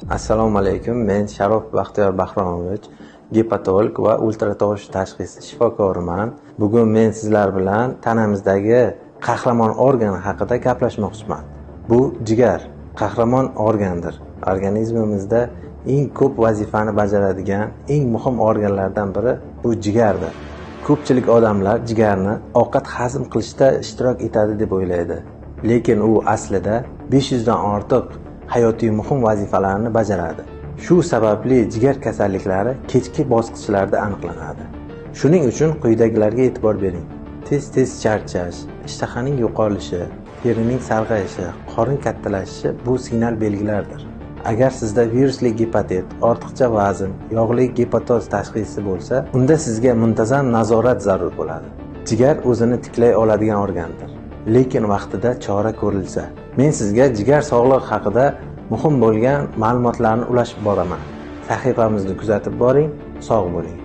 Assalomu alaykum. Men Sharof Baxtiyor Bahromovich, gepatolog va ultratovush tashxisi shifokoriman. Bugun men sizlar bilan tanamizdagi qahramon organ haqida gaplashmoqchiman. Bu jigar qahramon organdir. Organizmimizda eng ko'p vazifani bajaradigan eng muhim organlardan biri bu jigardir. Ko'pchilik odamlar jigarni ovqat hazm qilishda ishtirok etadi deb o'ylaydi. Lekin u aslida 500 dan ortiq hayotiy muhim vazifalarni bajaradi. Shu sababli jigar kasalliklari kechki bosqichlarda aniqlanadi. Shuning uchun quyidagilarga e'tibor bering. Tez charchash, ishtahaning yo'qolishi, terining sarg'ayishi, qorin kattalashishi bu signal belgilardir. Agar sizda virusli gepatit, ortiqcha vazn, yog'li gepatoz tashxisi bo'lsa, unda sizga muntazam nazorat zarur bo'ladi. Jigar o'zini tiklay oladigan organdir. Lekin vaqtida chora ko'rilsa, men sizga jigar sog'lig'i haqida muhim bo'lgan ma'lumotlarni ulashib boraman. Sahifamizni kuzatib boring, sog' bo'ling.